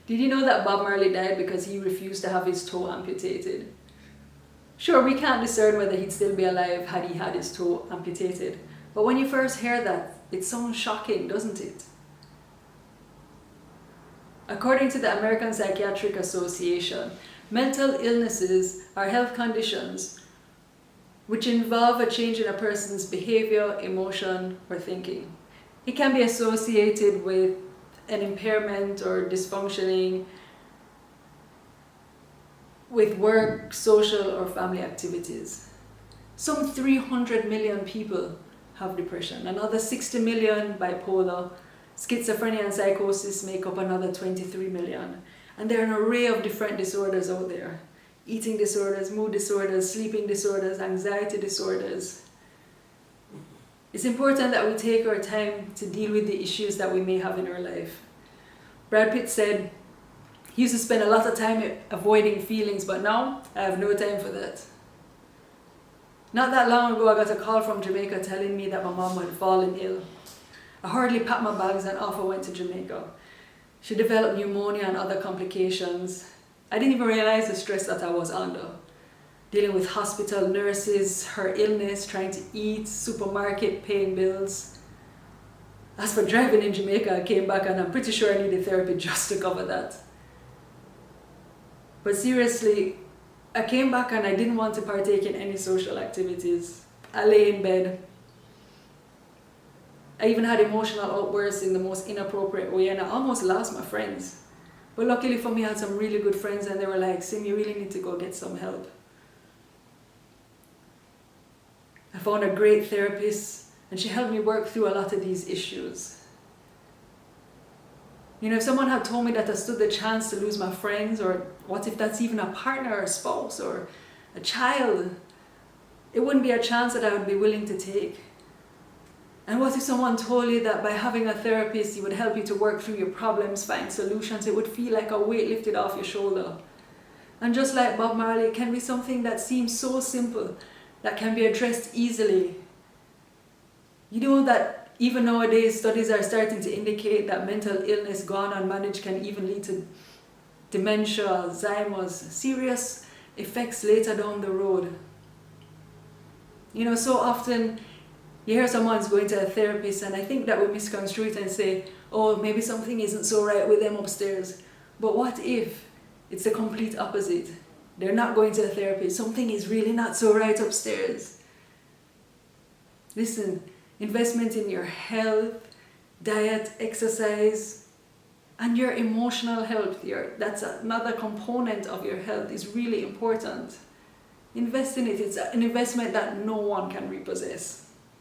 Did you know that Bob Marley died because he refused to have his toe amputated? Sure, we can't discern whether he'd still be alive had he had his toe amputated. But when you first hear that, it sounds shocking, doesn't it? According to the American Psychiatric Association, mental illnesses are health conditions which involve a change in a person's behavior, emotion, or thinking. It can be associated with an impairment or dysfunctioning with work, social, or family activities. Some 300 million people have depression. Another 60 million bipolar. Schizophrenia and psychosis make up another 23 million. And there are an array of different disorders out there. Eating disorders, mood disorders, sleeping disorders, anxiety disorders. It's important that we take our time to deal with the issues that we may have in our life. Brad Pitt said he used to spend a lot of time avoiding feelings, but now I have no time for that. Not that long ago, I got a call from Jamaica telling me that my mom had fallen ill. I hurriedly packed my bags and off I went to Jamaica. She developed pneumonia and other complications. I didn't even realize the stress that I was under. Dealing with hospital nurses, her illness, trying to eat, supermarket, paying bills. As for driving in Jamaica, I came back and I'm pretty sure I needed therapy just to cover that. But seriously, I came back and I didn't want to partake in any social activities. I lay in bed. I even had emotional outbursts in the most inappropriate way and I almost lost my friends. But luckily for me, I had some really good friends and they were like, Sim, you really need to go get some help. I found a great therapist and she helped me work through a lot of these issues. You know, if someone had told me that I stood the chance to lose my friends, or what if that's even a partner or a spouse or a child, it wouldn't be a chance that I would be willing to take. And what if someone told you that by having a therapist, he would help you to work through your problems, find solutions? It would feel like a weight lifted off your shoulder. And just like Bob Marley, it can be something that seems so simple, that can be addressed easily. You know that even nowadays, studies are starting to indicate that mental illness gone unmanaged can even lead to dementia, Alzheimer's, serious effects later down the road. You know, so often you hear someone's going to a therapist and I think that we misconstrue it and say, oh, maybe something isn't so right with them upstairs. But what if it's the complete opposite? They're not going to a therapist. Something is really not so right upstairs. Listen, investment in your health, diet, exercise, and your emotional health, that's another component of your health, is really important. Invest in it. It's an investment that no one can repossess.